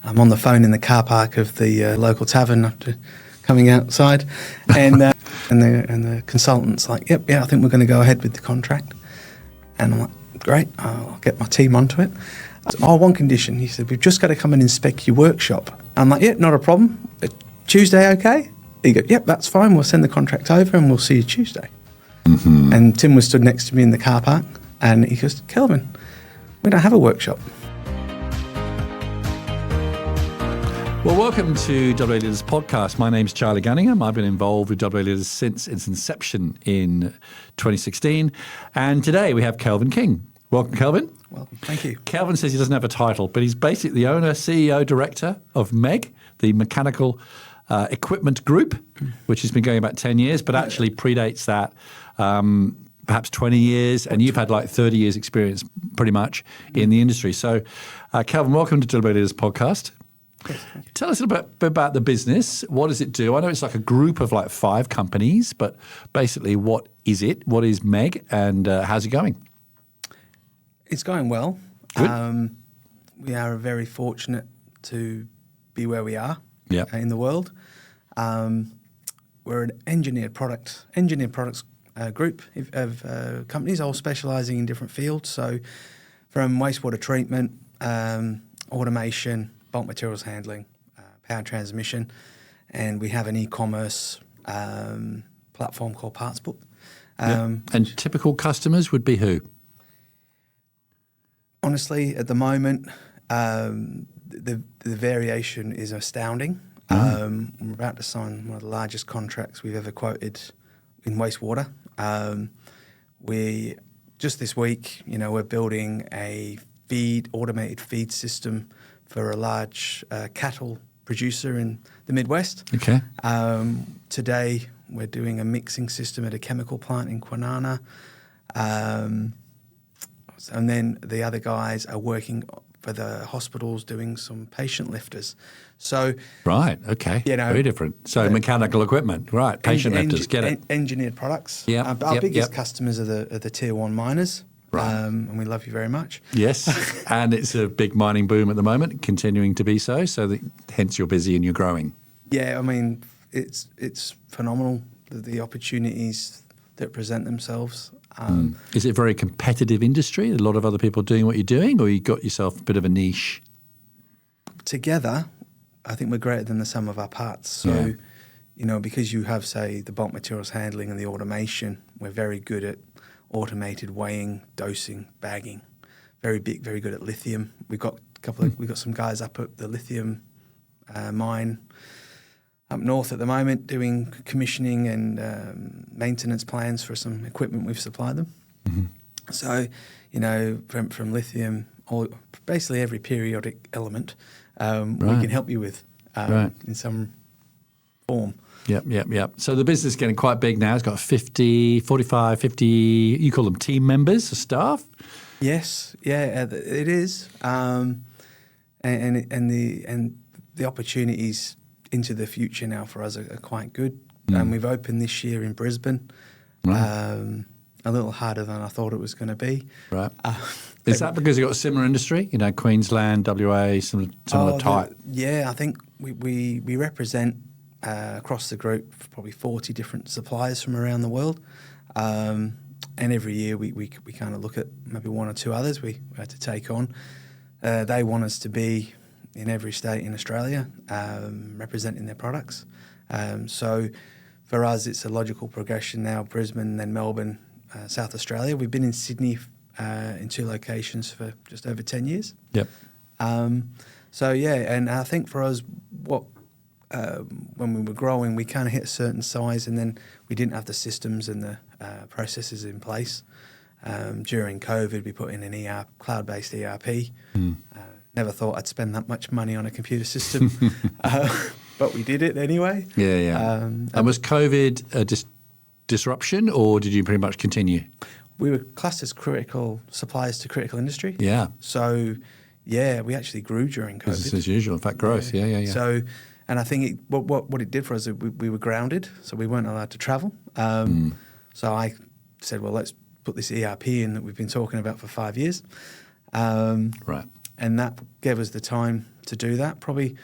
I'm on the phone in the car park of the local tavern after coming outside, and the consultant's like, "Yep, yeah, I think we're going to go ahead with the contract." And I'm like, "Great, I'll get my team onto it." I said, one condition. He said, "We've just got to come and inspect your workshop." I'm like, "Yeah, not a problem. Tuesday, okay?" He goes, "Yep, that's fine. We'll send the contract over and we'll see you Tuesday." Mm-hmm. And Tim was stood next to me in the car park, and he goes, "Kelvin, we don't have a workshop." Well, welcome to WA Leaders Podcast. My name's Charlie Gunningham. I've been involved with WA Leaders since its inception in 2016. And today we have Kelvin King. Welcome, Kelvin. Welcome. Thank you. Kelvin says he doesn't have a title, but he's basically the owner, CEO, director of MEG, the Mechanical Equipment Group, which has been going about 10 years, but actually predates that perhaps 20 years. And you've had like 30 years experience pretty much in the industry. So, Kelvin, welcome to WA Leaders Podcast. Yes, tell us a little bit about the business. What does it do? I know it's like a group of like 5 companies, but basically what is it? What is MEG and how's it going? It's going well. Good. We are very fortunate to be where we are in the world. We're an engineered products group of companies, all specialising in different fields. So from wastewater treatment, automation, bulk materials handling, power transmission, and we have an e-commerce platform called PartsBook. And typical customers would be who? Honestly, at the moment, the variation is astounding. We're about to sign one of the largest contracts we've ever quoted in wastewater. We just this week, we're building a automated feed system for a large cattle producer in the Midwest. Okay. Today, we're doing a mixing system at a chemical plant in Kwinana. And then the other guys are working for the hospitals doing some patient lifters. So right, okay, very different. So mechanical equipment, right? Patient lifters, get it? Engineered products. Yeah, our biggest customers are the tier 1 miners. Right. And we love you very much. Yes, and it's a big mining boom at the moment, continuing to be so. So hence you're busy and you're growing. Yeah, I mean it's phenomenal the opportunities that present themselves. Is it a very competitive industry? A lot of other people doing what you're doing, or you got yourself a bit of a niche? Together, I think we're greater than the sum of our parts. So, because you have, say, the bulk materials handling and the automation, we're very good at automated weighing, dosing, bagging. Very good at lithium. We've got some guys up at the lithium mine up north at the moment doing commissioning and maintenance plans for some equipment we've supplied them. Mm-hmm. So, from lithium, basically every periodic element we can help you with in some form. Yep. So the business is getting quite big now. It's got 45, 50, you call them team members or staff? Yes, it is. And the opportunities into the future now for us are quite good. We've opened this year in Brisbane. Right. A little harder than I thought it was going to be. Right. Is that because you've got a similar industry? Queensland, WA, similar type? I think we represent across the group probably 40 different suppliers from around the world. And every year we kind of look at maybe one or two others we had to take on. They want us to be in every state in Australia, representing their products. So for us, it's a logical progression now, Brisbane, then Melbourne, South Australia. We've been in Sydney in 2 locations for just over 10 years. Yep. And I think for us, when we were growing, we kind of hit a certain size and then we didn't have the systems and the processes in place. During COVID, we put in an cloud-based ERP. Never thought I'd spend that much money on a computer system, but we did it anyway. Yeah. And was COVID a disruption, or did you pretty much continue? We were classed as critical suppliers to critical industry. Yeah. So, we actually grew during COVID. Business as usual. In fact, growth. Yeah. So, and I think what it did for us, we were grounded, so we weren't allowed to travel. So I said, well, let's put this ERP in that we've been talking about for 5 years. Right. And that gave us the time to do that. Probably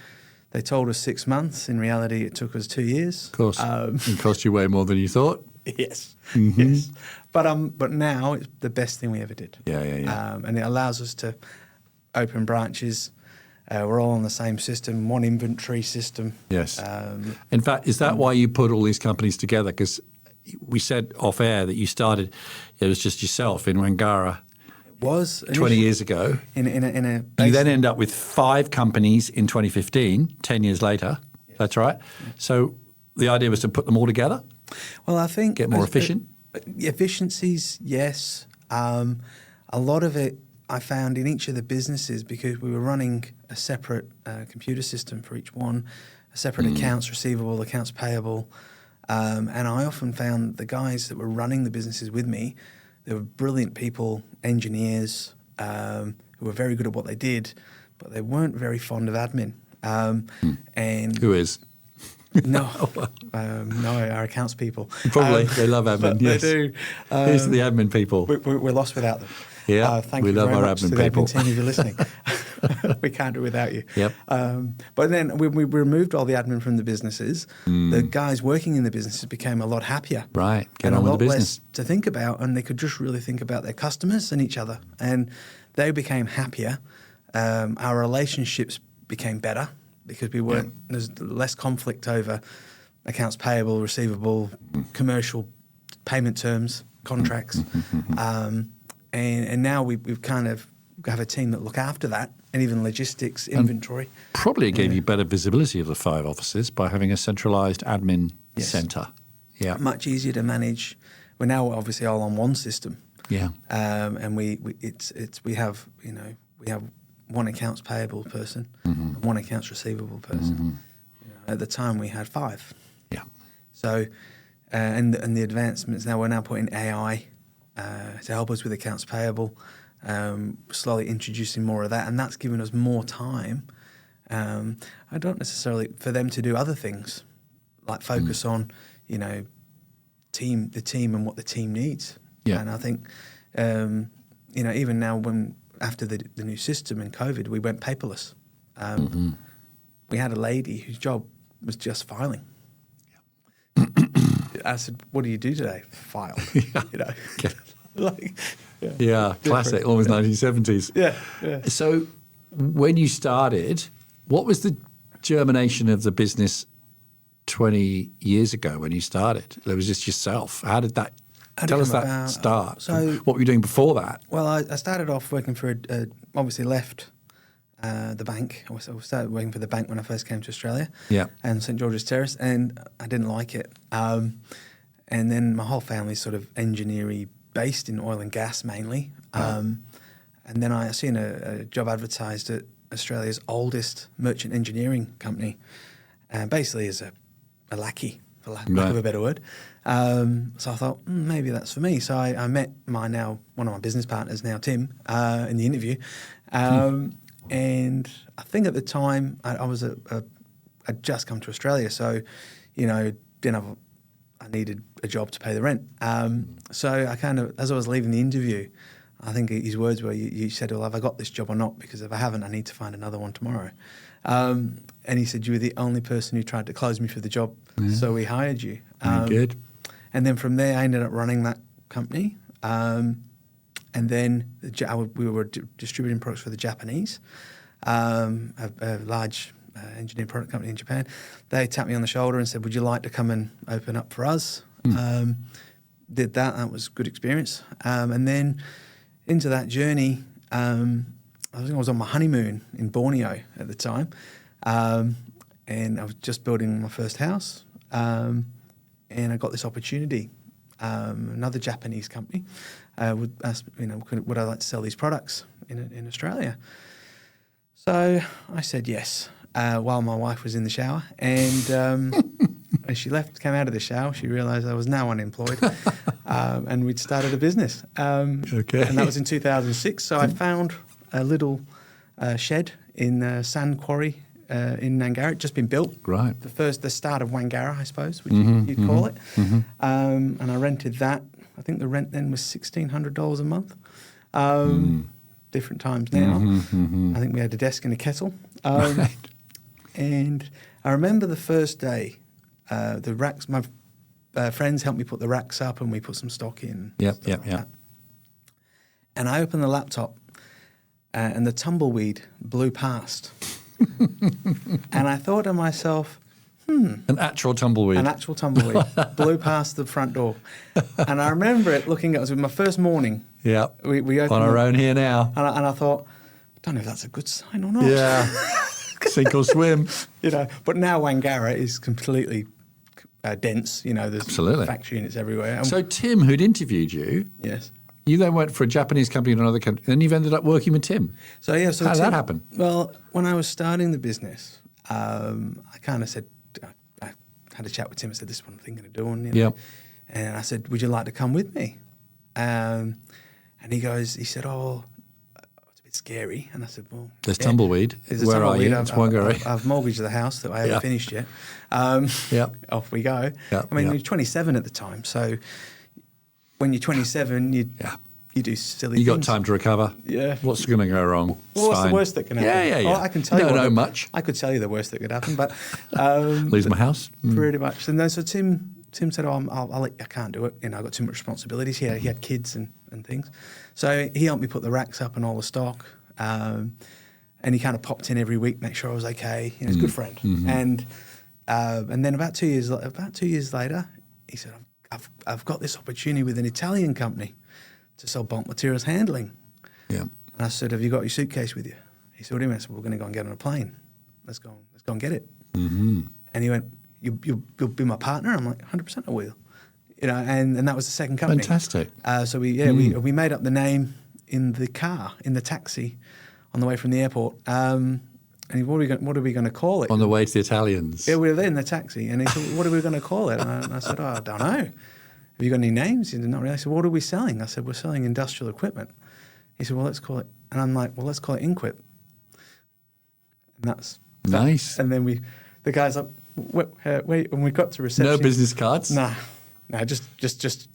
they told us 6 months. In reality, it took us 2 years. Of course. It cost you way more than you thought. Yes, yes. But now it's the best thing we ever did. Yeah. And it allows us to open branches. We're all on the same system, one inventory system. Yes. In fact, is that why you put all these companies together? Because we said off air that you started, it was just yourself in Wangara. Was 20 years ago. In a you then end up with 5 companies in 2015, 10 years later. Yes. That's right. Yes. So the idea was to put them all together? Well, I think... Get more efficient? Efficiencies, yes. A lot of it I found in each of the businesses, because we were running a separate computer system for each one, a separate accounts receivable, accounts payable. And I often found the guys that were running the businesses with me, they were brilliant people, engineers, who were very good at what they did, but they weren't very fond of admin. And who is? No, our accounts people. Probably they love admin. Yes, they do. Who's the admin people? We're lost without them. Yeah, thank we you love very our much admin to the people. admin team if you're listening. We can't do it without you. Yep. But then when we removed all the admin from the businesses, the guys working in the businesses became a lot happier. Right, and on a with lot the business. less to think about, and they could just really think about their customers and each other, and they became happier. Our relationships became better because we weren't. There's less conflict over accounts payable, receivable, commercial payment terms, contracts. And now we've kind of have a team that look after that, and even logistics, inventory. Probably gave you better visibility of the 5 offices by having a centralised admin centre. Yeah, much easier to manage. We're now obviously all on one system. Yeah, and we have one accounts payable person, and one accounts receivable person. At the time, we had 5. Yeah. So, and the advancements now, we're now putting AI to help us with accounts payable, slowly introducing more of that, and that's given us more time. I don't necessarily for them to do other things, like focus on, the team and what the team needs. Yeah. And I think, even now after the new system in COVID, we went paperless. We had a lady whose job was just filing. I said, "What do you do today?" File. Classic, almost 1970s. Yeah. So when you started, what was the germination of the business 20 years ago when you started? It was just yourself. How did that tell us that start? So, what were you doing before that? Well, I started off working for obviously left the bank. I started working for the bank when I first came to Australia. Yeah. And St George's Terrace, and I didn't like it. And then my whole family's sort of engineering based in oil and gas mainly. And then I seen a job advertised at Australia's oldest merchant engineering company, basically as a lackey, for lack of a better word. So I thought, maybe that's for me. So I met one of my business partners now, Tim, in the interview. And I think at the time I'd just come to Australia, so I needed a job to pay the rent. So I kind of, as I was leaving the interview, I think his words were, you said, well, have I got this job or not? Because if I haven't, I need to find another one tomorrow. And he said, you were the only person who tried to close me for the job, so we hired you. Good. And then from there, I ended up running that company. And then we were distributing products for the Japanese, a large engineering product company in Japan. They tapped me on the shoulder and said, would you like to come and open up for us? Did that. That was a good experience. And then into that journey, I think I was on my honeymoon in Borneo at the time. And I was just building my first house. And I got this opportunity. Another Japanese company would ask, would I like to sell these products in Australia? So I said yes, while my wife was in the shower. And as she came out of the shower, she realised I was now unemployed. And we'd started a business. Okay. And that was in 2006. So I found a little shed in Sand Quarry in Wangara, just been built. Right. The start of Wangara, I suppose, you'd call it. And I rented that. I think the rent then was $1,600 a month. different times now. I think we had a desk and a kettle. And I remember the first day, the racks, my friends helped me put the racks up and we put some stock in. Yep. And I opened the laptop and the tumbleweed blew past. And I thought to myself, An actual tumbleweed. blew past the front door. And I remember it looking at it was my first morning. Yeah. We opened on our own here now. And I thought, I don't know if that's a good sign or not. Yeah. Sink or swim. But now Wangara is completely dense. There's Absolutely. factory units everywhere. So Tim, who'd interviewed you, Yes. you then went for a Japanese company in another country, and you've ended up working with Tim. So How did that happen? Well, when I was starting the business, I kind of said, I had a chat with Tim. I said, "This is what I'm thinking of doing." And I said, "Would you like to come with me?" And he said, "Oh, it's a bit scary." And I said, "Well, there's tumbleweed. Where are you? It's Wangara. I've mortgaged the house that I haven't finished yet." Off we go. You're 27 at the time, so when you're 27, you do silly things. You got time to recover. Yeah. What's going to go wrong? Well, what's the worst that can happen? Yeah. Oh, I can tell you. Don't know much. I could tell you the worst that could happen, but lose my house. Pretty much. And then so Tim said, "I can't do it. I've got too much responsibilities." He had kids and things, so he helped me put the racks up and all the stock. And he kind of popped in every week, make sure I was okay. He's a good friend. And then about 2 years later, he said, "I've got this opportunity with an Italian company to sell bulk materials handling." Yeah. And I said, "Have you got your suitcase with you?" He said, "What do you mean?" I said, "We're going to go and get on a plane. Let's go and get it." And he went, "You'll be my partner?" I'm like, "100% I will." And that was the second company. Fantastic. So we made up the name in the car, in the taxi, on the way from the airport. And what are we going to call it? On the way to the Italians. Yeah, we were there in the taxi, and he said, "What are we going to call it?" And I said, "I don't know. Have you got any names?" He said, "Not really." I said, "What are we selling?" I said, "We're selling industrial equipment." He said, "Well, let's call it," and I'm like, "Well, let's call it Inquip." And that's nice. And then the guy's like, wait, when we got to reception. No business cards? No, just.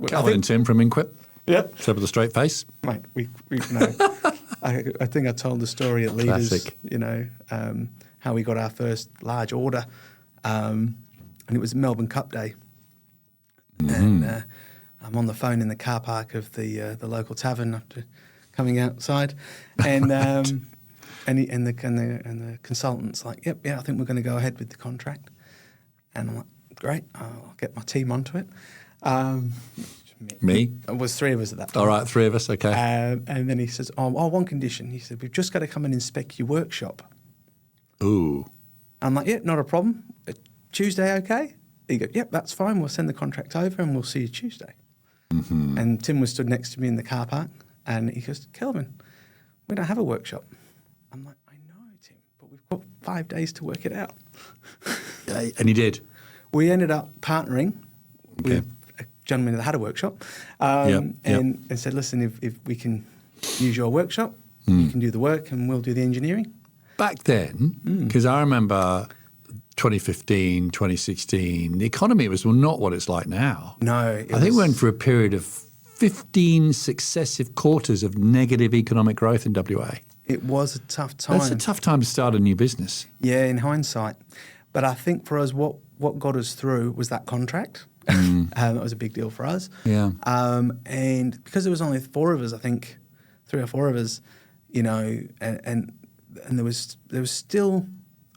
Kelvin and Tim from Inquip. Yep. Except with a straight face. Mate, we I think I told the story at Leaders, Classic. How we got our first large order, and it was Melbourne Cup Day. And I'm on the phone in the car park of the local tavern after coming outside, and the consultant's like, "Yep, I think we're going to go ahead with the contract." And I'm like, "Great, I'll get my team onto it." Me? It was three of us at that time. All right, three of us, okay. And then he says, one condition. He said, "We've just got to come and inspect your workshop." Ooh. I'm like, "Yeah, not a problem. Tuesday, okay?" He goes, "Yep, that's fine. We'll send the contract over and we'll see you Tuesday." And Tim was stood next to me in the car park, and he goes, "Kelvin, we don't have a workshop." I'm like, "I know, Tim, but we've got 5 days to work it out." And you did? We ended up partnering with a gentleman that had a workshop and said, "Listen, if we can use your workshop, you can do the work and we'll do the engineering." Back then, because I remember 2015, 2016, the economy was not what it's like now. No. I think we went through a period of 15 successive quarters of negative economic growth in WA. It was a tough time. That's a tough time to start a new business. Yeah, in hindsight. But I think for us, what got us through was that contract. That was a big deal for us. Yeah. And because there was only 4 of us, I think 3 or 4 of us, and there was still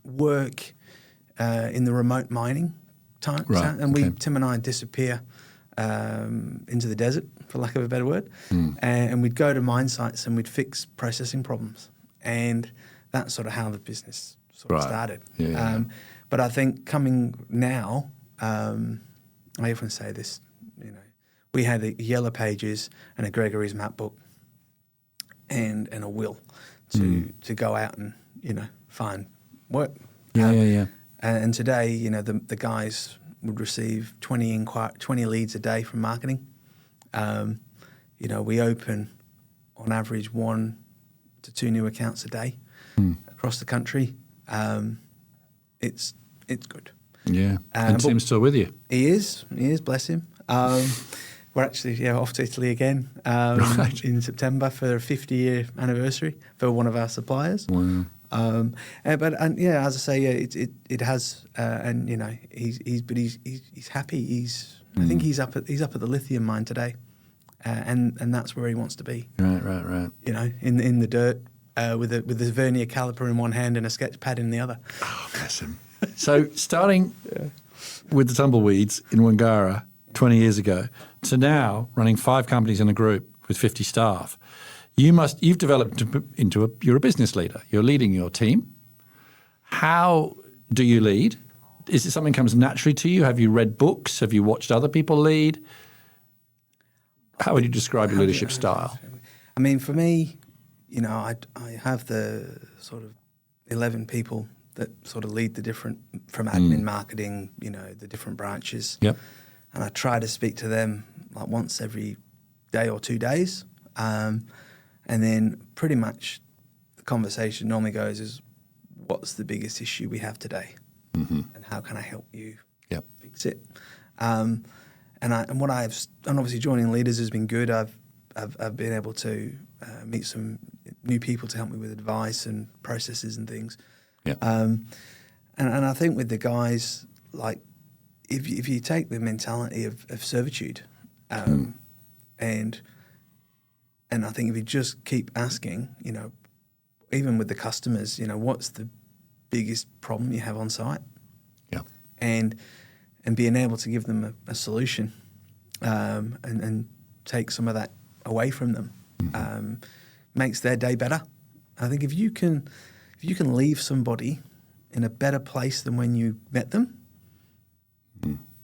work in the remote mining time. Right, And Tim and I disappear into the desert, for lack of a better word. And we'd go to mine sites and we'd fix processing problems. And that's sort of how the business sort of started. Yeah. But I think coming now, I often say this, we had the Yellow Pages and a Gregory's map book and a will to go out and, find work. Yeah. And today, the guys would receive 20 leads a day from marketing. We open on average 1 to 2 new accounts a day across the country. It's good. Yeah. And Tim's still with you. He is, bless him. What we're actually off to Italy again in September for a 50-year anniversary for one of our suppliers. Wow. But as I say, it has, and he's happy. I think he's up at the lithium mine today, and that's where he wants to be. Right. You know, in the dirt with a vernier caliper in one hand and a sketch pad in the other. Oh, bless him. So starting with the tumbleweeds in Wangara 20 years ago to now running 5 companies in a group with 50 staff, you've developed you're a business leader. You're leading your team. How do you lead? Is it something that comes naturally to you? Have you read books? Have you watched other people lead? How would you describe your leadership style? I mean, for me, you know, I have the sort of 11 people that sort of lead the different, from admin, marketing, you know, the different branches. Yep. And I try to speak to them like once every day or 2 days. And then pretty much the conversation normally goes is, what's the biggest issue we have today? And how can I help you fix it? And obviously joining leaders has been good. I've been able to meet some new people to help me with advice and processes and things. Yeah. And I think with the guys, like if you take the mentality of servitude, and I think if you just keep asking, you know, even with the customers, you know, what's the biggest problem you have on site? Yeah. And being able to give them a solution, and take some of that away from them, makes their day better. I think if you can leave somebody in a better place than when you met them,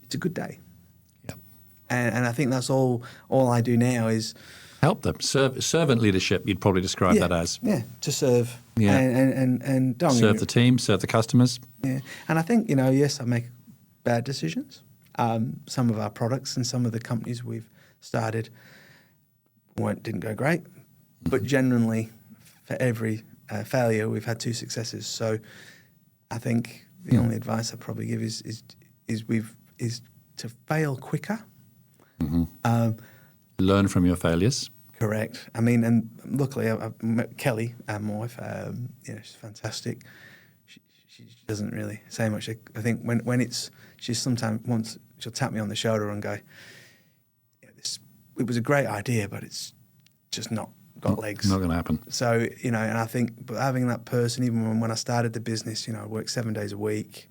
it's a good day. Yep. And I think that's all I do now is help them. Servant leadership, you'd probably describe that as. Yeah, to serve. Yeah. And don't serve the team, serve the customers. Yeah. And I think, you know, yes, I make bad decisions. Some of our products and some of the companies we've started didn't go great. But generally, for every failure, we've had 2 successes. So I think the only advice I probably give is to fail quicker. Learn from your failures. Correct. I mean, and luckily I've met Kelly, my wife. She's fantastic. She doesn't really say much. I think when she's sometimes she'll tap me on the shoulder and go, it was a great idea, but it's just not got legs. Not going to happen. So, you know, and I think but having that person, even when I started the business, you know, I worked 7 days a week.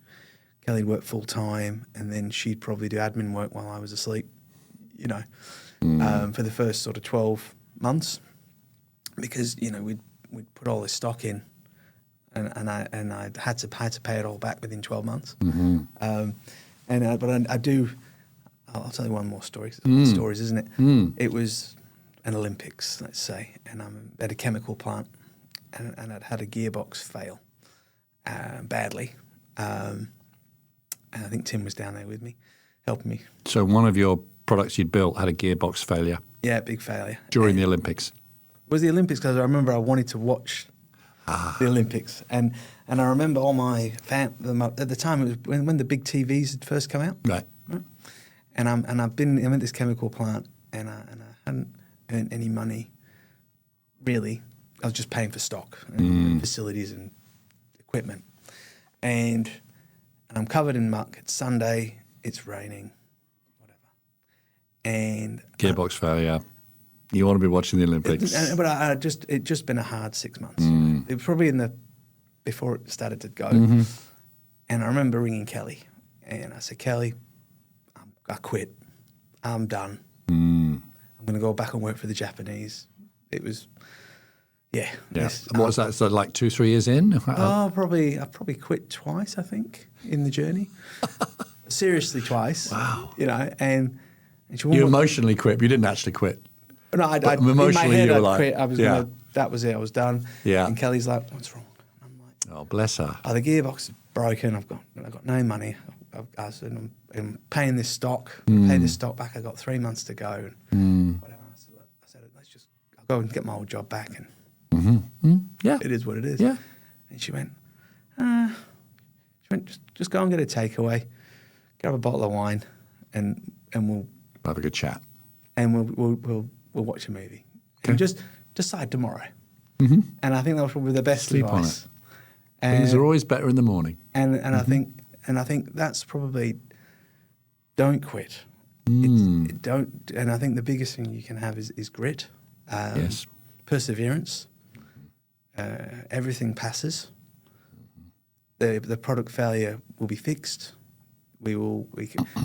Kelly'd work full time, and then she'd probably do admin work while I was asleep, you know, for the first sort of 12 months, because, you know, we'd put all this stock in, and I had to pay it all back within 12 months. But I do. I'll tell you one more story. Stories, isn't it? It was an Olympics, let's say, and I'm at a chemical plant, and I'd had a gearbox fail badly. And I think Tim was down there with me, helping me. So one of your products you'd built had a gearbox failure. Yeah, big failure. During the Olympics. It was the Olympics because I remember I wanted to watch the Olympics. And I remember all my at the time, it was when the big TVs had first come out. Right. And I'm at this chemical plant, and I hadn't earned any money, really. I was just paying for stock and facilities and equipment. And I'm covered in muck. It's Sunday. It's raining. Whatever. And gearbox failure. You want to be watching the Olympics. It just been a hard 6 months. You know? It was probably before it started to go. And I remember ringing Kelly, and I said, Kelly, I quit. I'm done. I'm going to go back and work for the Japanese. It was, yeah. What was that? So like 2-3 years in? I probably quit twice, I think, in the journey. Seriously, twice. Wow. You know, and you emotionally quit, but you didn't actually quit. No, emotionally in my head, you were I'd like, quit. I was gonna, that was it. I was done. Yeah. And Kelly's like, what's wrong? I'm like, oh, bless her. The gearbox is broken. I've got no money. I said, I'm paying this stock. Pay this stock back. I got 3 months to go. And whatever. I said, I'll go and get my old job back. And yeah, it is what it is. Yeah. And she went, just go and get a takeaway, grab a bottle of wine, and we'll have a good chat. and we'll watch a movie. Okay. And just decide tomorrow. Mm-hmm. And I think that was probably the best Sleep advice. on it. Things are always better in the morning. And I think that's probably, don't quit. Don't. And I think the biggest thing you can have is grit, Yes. perseverance. Everything passes. The product failure will be fixed. We've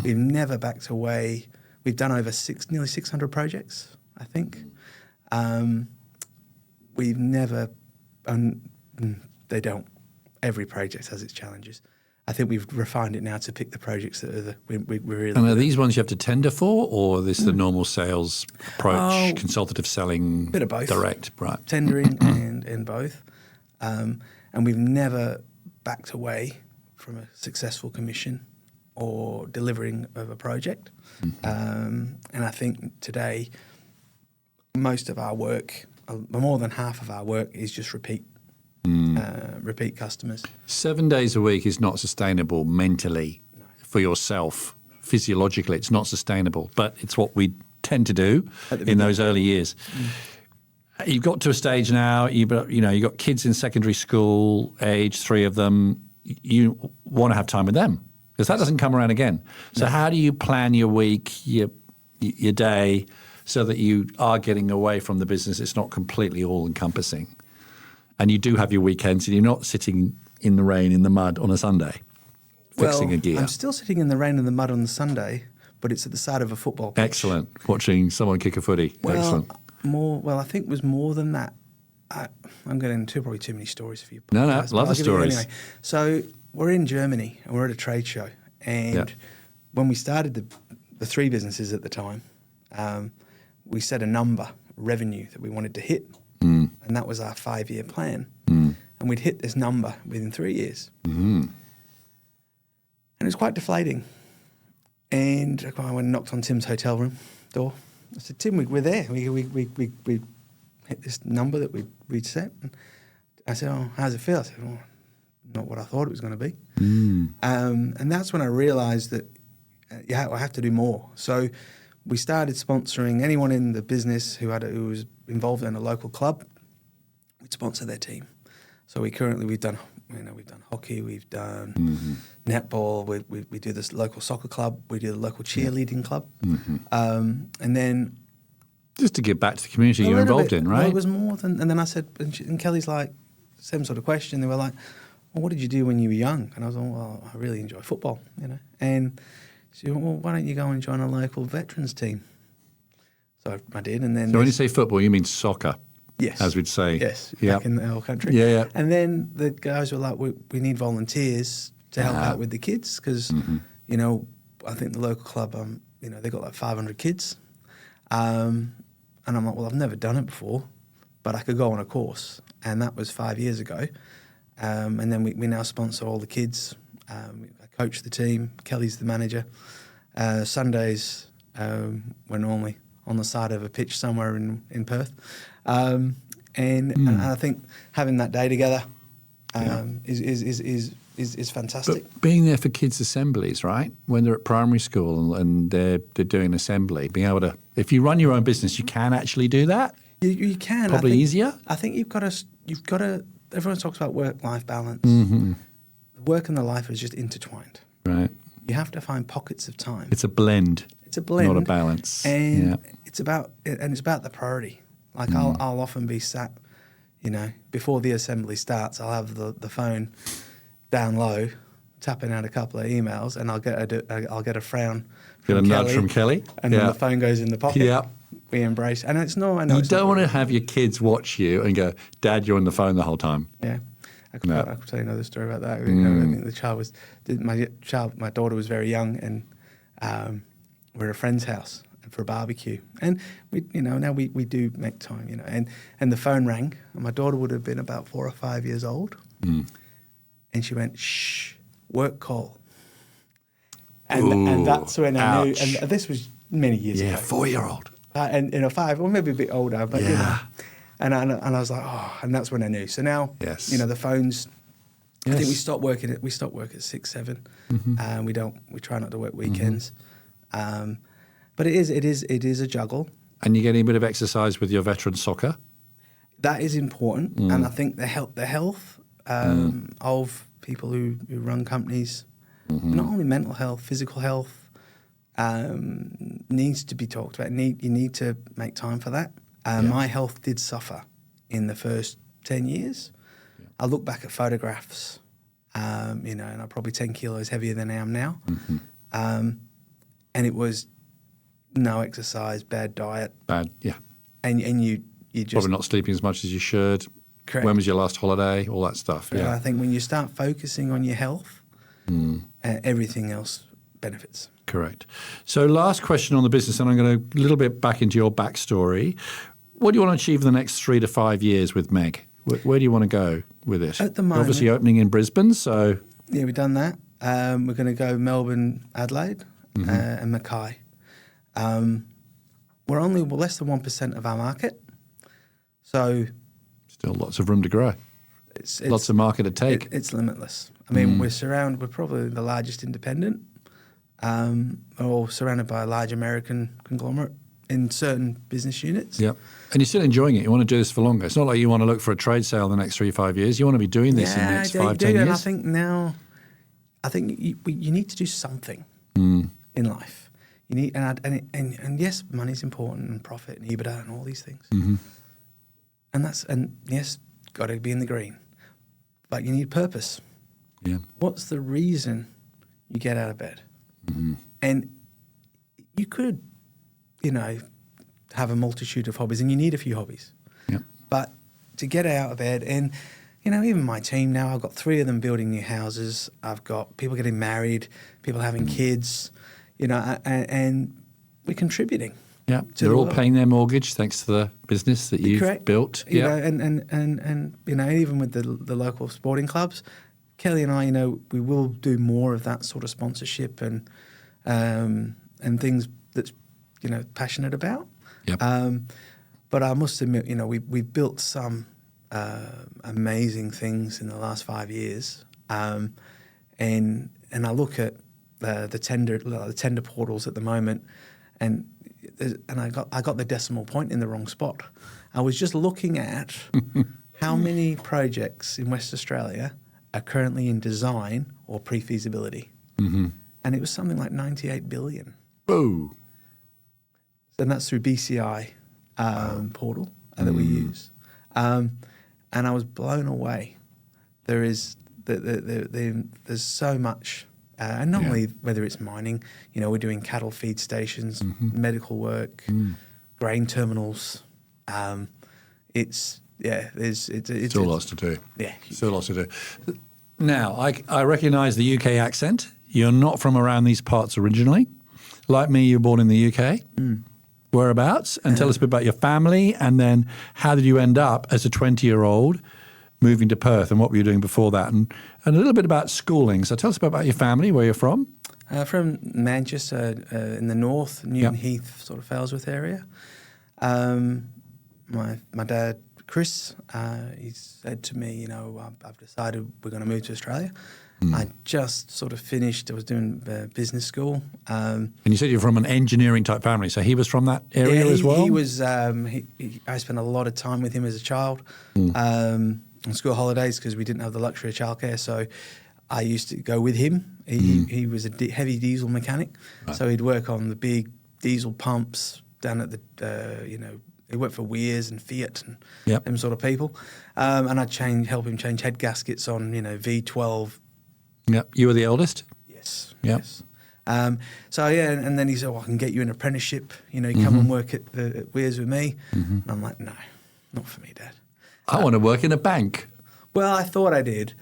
never backed away. We've done over nearly 600 projects, I think. We've never, they don't. Every project has its challenges. I think we've refined it now to pick the projects that are we're really. And are these ones you have to tender for, or is this the normal sales approach, consultative selling, bit of both, direct, right? Tendering and both, and we've never backed away from a successful commission or delivering of a project. And I think today, most of our work, more than half of our work, is just repeat customers. 7 days a week is not sustainable mentally for yourself. Physiologically, it's not sustainable, but it's what we tend to do in those early years. You've got to a stage now, you've got kids in secondary school age, 3 of them. You want to have time with them because that doesn't come around again. So how do you plan your week, your day, so that you are getting away from the business? It's not completely all-encompassing. And you do have your weekends, and you're not sitting in the rain, in the mud on a Sunday, fixing a gear. I'm still sitting in the rain and the mud on the Sunday, but it's at the side of a football pitch. Excellent. Watching someone kick a footy. Excellent. I think it was more than that. I'm getting into probably too many stories for you. No, love the stories. Anyway. So we're in Germany, and we're at a trade show. And when we started the 3 businesses at the time, we set a number, revenue, that we wanted to hit. And that was our 5-year plan. And we'd hit this number within 3 years. And it was quite deflating. And I went and knocked on Tim's hotel room door. I said, Tim, we're there. We hit this number that we'd set. And I said, oh, how's it feel? I said, oh, not what I thought it was going to be. And that's when I realised that I have to do more. So we started sponsoring anyone in the business who was involved in a local club. We'd sponsor their team. So we've done hockey, we've done netball, we do this local soccer club, we do the local cheerleading club, and then just to give back to the community you're involved in, right? Well, it was more than. And then I said, and Kelly's like, same sort of question. They were like, well, what did you do when you were young? And I was like, well, I really enjoy football, And she went, well, why don't you go and join a local veterans team? So I did, and then. So when you say football, you mean soccer? Yes. As we'd say. Yes, back in our country. Yeah. And then the guys were like, we need volunteers to help out with the kids because, I think the local club, they got like 500 kids. And I'm like, well, I've never done it before, but I could go on a course. And that was 5 years ago. And then we now sponsor all the kids. I coach the team. Kelly's the manager. Sundays, we're normally on the side of a pitch somewhere in Perth. And I think having that day together is fantastic. But being there for kids' assemblies, right? When they're at primary school and they're doing an assembly, being able to, if you run your own business, you can actually do that. You can. Probably easier. I think you've got to. Everyone talks about work-life balance. The work and the life is just intertwined. Right. You have to find pockets of time. It's a blend. It's a blend, not a balance. And it's about the priority. Like I'll often be sat, before the assembly starts, I'll have the phone down low, tapping out a couple of emails, and I'll get a frown from Kelly. Nudge from Kelly, and then the phone goes in the pocket. Yeah. We embrace, and it's no. I know you don't want to have your kids watch you and go, "Dad, you're on the phone the whole time." Yeah, I could tell you another story about that. I think the child my daughter was very young, and we're at a friend's house for a barbecue, and we now we do make time, and the phone rang, and my daughter would have been about 4 or 5 years old, and she went, "Shh, work call," and that's when I knew, and this was many years ago. Yeah, 4-year-old. And 5, or maybe a bit older, but and I was like, oh, and that's when I knew. So now, the phones. I think we stopped work at 6, 7, and we try not to work weekends. But it is a juggle. And you're getting a bit of exercise with your veteran soccer. That is important, and I think the health of people who run companies, not only mental health, physical health, needs to be talked about. You need to make time for that. My health did suffer in the first 10 years. Yeah. I look back at photographs, and I'm probably 10 kilos heavier than I am now. And it was no exercise, bad diet. And you just... Probably not sleeping as much as you should. Correct. When was your last holiday? All that stuff. Yeah. I think when you start focusing on your health, everything else benefits. Correct. So last question on the business, and I'm going to a little bit back into your backstory. What do you want to achieve in the next 3 to 5 years with Meg? Where do you want to go with it? At the moment, you're obviously opening in Brisbane, so... Yeah, we've done that. We're going to go Melbourne, Adelaide, and Mackay. We're only less than 1% of our market, so... Still lots of room to grow. It's lots of market to take. It's limitless. I mean, we're probably the largest independent, or surrounded by a large American conglomerate in certain business units. Yep. And you're still enjoying it. You want to do this for longer. It's not like you want to look for a trade sale in the next 3 or 5 years. You want to be doing this in the next 5, 10 years. And I think you need to do something in life. You need, and yes, money's important, and profit and EBITDA and all these things. And yes, got to be in the green. But you need purpose. Yeah. What's the reason you get out of bed? And you could, have a multitude of hobbies, and you need a few hobbies. Yeah. But to get out of bed, and even my team now, I've got 3 of them building new houses. I've got people getting married, people having kids, and we're contributing. Yeah, they're all paying their mortgage thanks to the business that you've built. And even with the local sporting clubs, Kelly and I, we will do more of that sort of sponsorship and things that's passionate about. Yep. But I must admit, we've built some amazing things in the last 5 years, and I look at the tender portals at the moment, and I got the decimal point in the wrong spot. I was just looking at how many projects in West Australia are currently in design or pre-feasibility, and it was something like 98 billion. Whoa! And that's through BCI portal that we use, and I was blown away. There's so much. And not only whether it's mining, we're doing cattle feed stations, medical work, grain terminals. It's still lots to do. Yeah, still lots to do. Now, I recognise the UK accent. You're not from around these parts originally. Like me, you were born in the UK. Whereabouts? And tell us a bit about your family, and then how did you end up as a 20-year-old moving to Perth, and what were you doing before that, and a little bit about schooling. So tell us about your family, where you're from. From Manchester, in the north, Newton Heath, sort of Failsworth area. My dad, Chris, he said to me, I've decided we're going to move to Australia. I just sort of finished, I was doing business school. And you said you're from an engineering type family, so he was from that area as well? He was, I spent a lot of time with him as a child. On school holidays, because we didn't have the luxury of childcare, so I used to go with him. He was a heavy diesel mechanic, so he'd work on the big diesel pumps down at the, he worked for Weirs and Fiat and them sort of people, and I'd help him change head gaskets on, V12. Yep. You were the eldest? Yes. Yep. Yes. And then he said, I can get you an apprenticeship, you come and work at Weirs with me. And I'm like, no, not for me, Dad. I want to work in a bank. Well, I thought I did,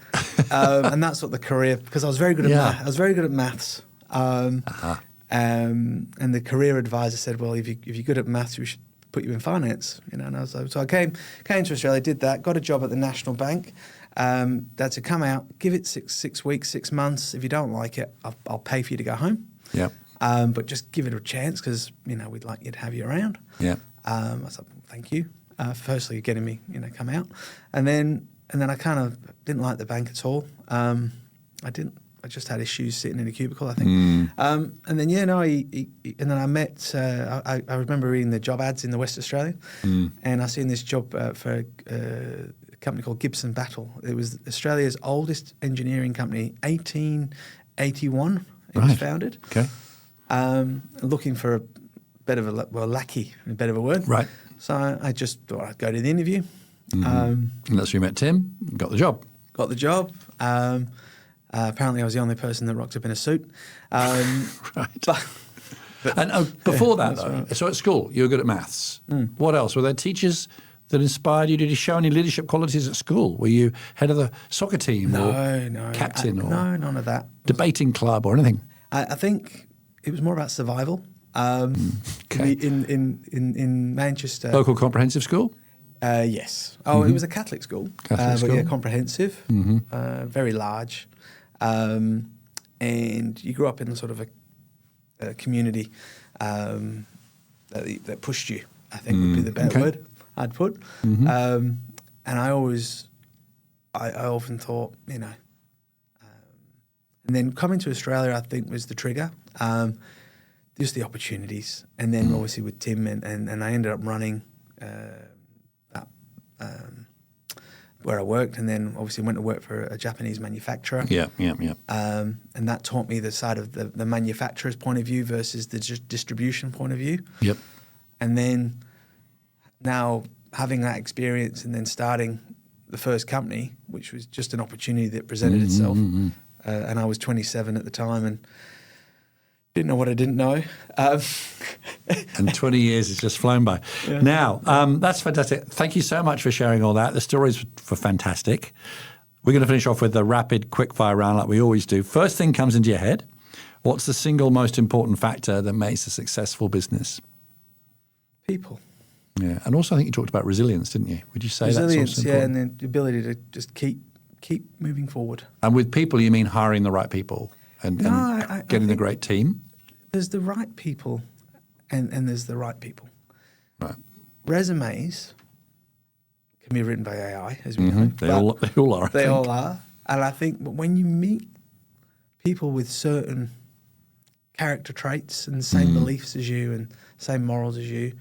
and that's what the career, because I was very good at math. I was very good at maths, and the career advisor said, "Well, if you're good at maths, we should put you in finance." And I was like, so I came to Australia, did that, got a job at the National Bank. That's to come out, give it six weeks, 6 months. If you don't like it, I'll pay for you to go home. Yeah. But just give it a chance, because we'd like you to have you around. Yeah. I was like, well, thank you. Firstly, getting me, come out, and then I kind of didn't like the bank at all. I didn't I just had issues sitting in a cubicle, I think. And then and then I met. I remember reading the job ads in the West Australia, and I seen this job for a company called Gibson Battle. It was Australia's oldest engineering company, 1881. It was founded. Okay. Looking for a bit of lackey, a bit of a word. Right. So I just thought I'd go to the interview. And that's where you met Tim, got the job. Got the job. Apparently I was the only person that rocked up in a suit. Right. And before that, though, so at school, you were good at maths. What else? Were there teachers that inspired you? Did you show any leadership qualities at school? Were you head of the soccer team or captain no, none of that. Debating club or anything? I think it was more about survival. Okay. In Manchester. Local comprehensive school? Yes. Oh, it was a Catholic school. Catholic school. But yeah, comprehensive, very large. And you grew up in sort of a community that pushed you, I think would be the better word I'd put. And I often thought, and then coming to Australia, I think was the trigger. Just the opportunities. And then obviously with Tim and I ended up running where I worked, and then obviously went to work for a Japanese manufacturer. Yeah. And that taught me the side of the manufacturer's point of view versus the distribution point of view. Yep. And then now having that experience and then starting the first company, which was just an opportunity that presented itself. And I was 27 at the time and didn't know what I didn't know. And 20 years has just flown by. Yeah. Now, that's fantastic. Thank you so much for sharing all that. The stories were fantastic. We're going to finish off with a rapid quick-fire round like we always do. First thing comes into your head. What's the single most important factor that makes a successful business? People. Yeah, and also I think you talked about resilience, didn't you? Would you say resilience, that's also important? and the ability to just keep moving forward. And with people, you mean hiring the right people and getting the great team? There's the right people and there's the right people. Right. Resumes can be written by AI, as we know. They all are. They all are. And I think when you meet people with certain character traits and same beliefs as you and same morals as you,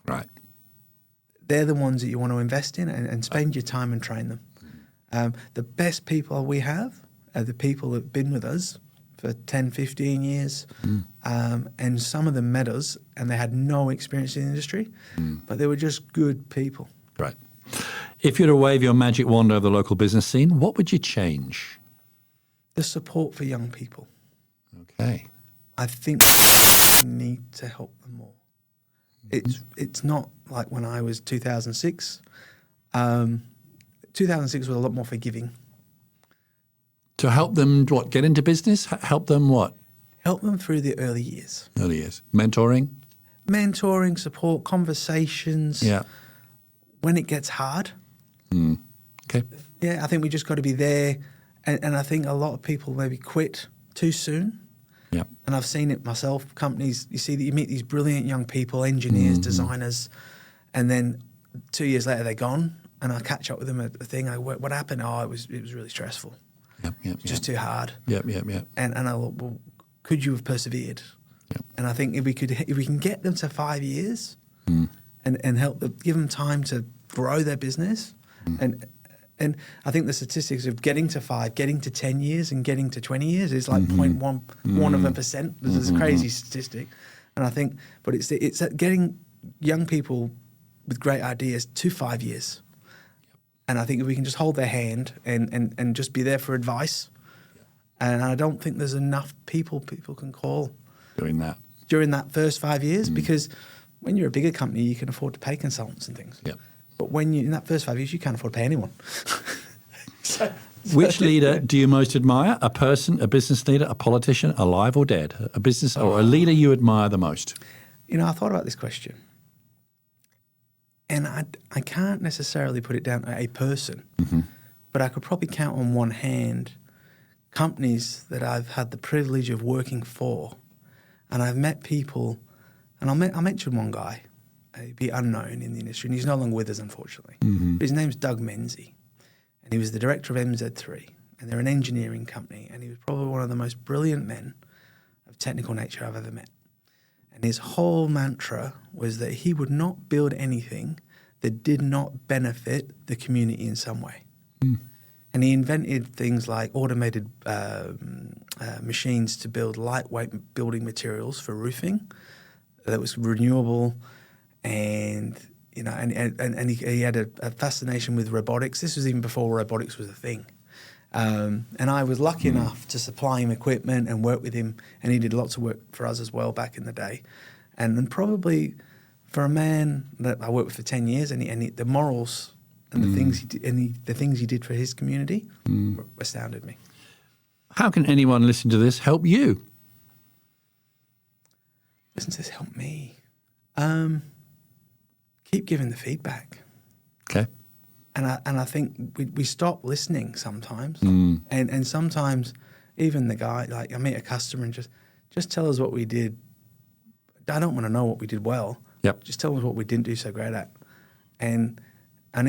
right, they're the ones that you want to invest in and spend your time and train them. The best people we have are the people that have been with us for 10, 15 years. And some of them met us and they had no experience in the industry, but they were just good people. Right. If you were to wave your magic wand over the local business scene, what would you change? The support for young people. Okay. I think we need to help them more. It's not like when I was 2006. 2006 was a lot more forgiving. To help them, what, get into business? Help them what? Help them through the early years. Early years. Mentoring? Mentoring, support, conversations. Yeah. When it gets hard. Okay. Yeah, I think we just got to be there. And I think a lot of people maybe quit too soon. Yeah. And I've seen it myself. Companies, you see that you meet these brilliant young people, engineers, designers, and then 2 years later they're gone. And I catch up with them at the thing. What happened? Oh, it was really stressful. Yep. Just too hard. Yep. And I thought, well, could you have persevered? Yep. And I think if we can get them to 5 years and help them, give them time to grow their business, and I think the statistics of getting to 5, getting to 10 years, and getting to 20 years is like 0.1%. This is a crazy statistic, and I think, but it's getting young people with great ideas to 5 years. And I think if we can just hold their hand and just be there for advice, and I don't think there's enough people can call Doing that. during that first 5 years, because when you're a bigger company, you can afford to pay consultants and things. Yep. But when you in that first 5 years, you can't afford to pay anyone. Which leader do you most admire? A person, a business leader, a politician, alive or dead? A business or a leader you admire the most? I thought about this question. And I can't necessarily put it down to a person, but I could probably count on one hand companies that I've had the privilege of working for, and I've met people, and I'll mention one guy, he'd be unknown in the industry, and he's no longer with us, unfortunately. But his name's Doug Menzies, and he was the director of MZ3. and they're an engineering company, and he was probably one of the most brilliant men of technical nature I've ever met. And his whole mantra was that he would not build anything that did not benefit the community in some way. And he invented things like automated machines to build lightweight building materials for roofing that was renewable, and he had a fascination with robotics. This was even before robotics was a thing. And I was lucky enough to supply him equipment and work with him, and he did lots of work for us as well back in the day. And then probably for a man that I worked with for 10 years, and the morals and the things he did, and the things he did for his community astounded me. How can anyone listen to this help you? Listen to this help me. Keep giving the feedback. Okay. And I think we stop listening sometimes. And sometimes even the guy, like I meet a customer and just tell us what we did. I don't want to know what we did well. Yep. Just tell us what we didn't do so great at. And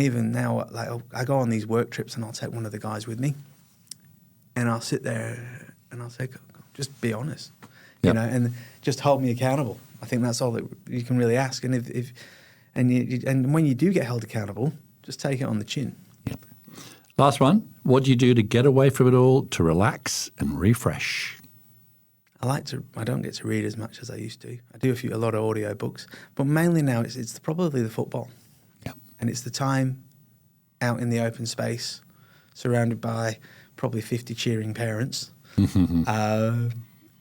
even now, like I go on these work trips and I'll take one of the guys with me, and I'll sit there and I'll say, just be honest, Yep. and just hold me accountable. I think that's all that you can really ask. And and when you do get held accountable, just take it on the chin. Yep. Last one. What do you do to get away from it all, to relax and refresh? I don't get to read as much as I used to. I do a lot of audio books, but mainly now it's probably the football. Yep. And it's the time out in the open space, surrounded by probably 50 cheering parents.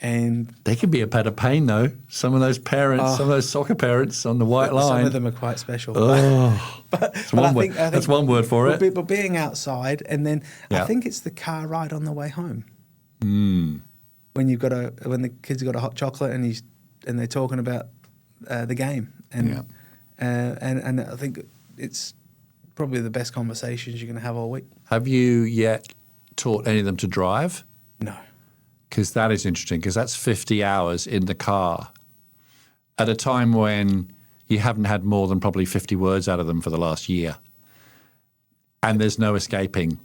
And they can be a bit of pain, though. Some of those parents, some of those soccer parents on the white line. Some of them are quite special. That's one word for it. But being outside, and then I think it's the car ride on the way home. When the kids have got a hot chocolate and they're talking about the game, and I think it's probably the best conversations you're going to have all week. Have you yet taught any of them to drive? No. Because that is interesting, because that's 50 hours in the car at a time when you haven't had more than probably 50 words out of them for the last year. And there's no escaping.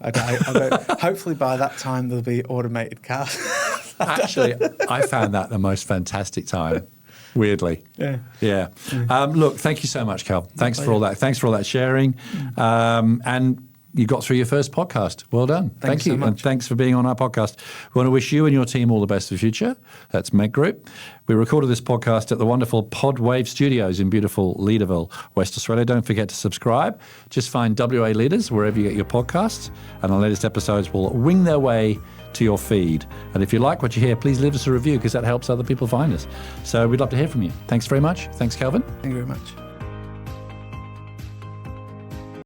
Hopefully by that time there'll be automated cars. Actually, I found that the most fantastic time, weirdly. Yeah. Look, thank you so much, Cal. Thanks for all that. Thanks for all that sharing. And you got through your first podcast. Well done. Thank you. So much. And thanks for being on our podcast. We want to wish you and your team all the best for the future. That's Meg Group. We recorded this podcast at the wonderful Podwave Studios in beautiful Leederville, West Australia. Don't forget to subscribe. Just find WA Leaders wherever you get your podcasts, and our latest episodes will wing their way to your feed. And if you like what you hear, please leave us a review, because that helps other people find us. So we'd love to hear from you. Thanks very much. Thanks, Kelvin. Thank you very much.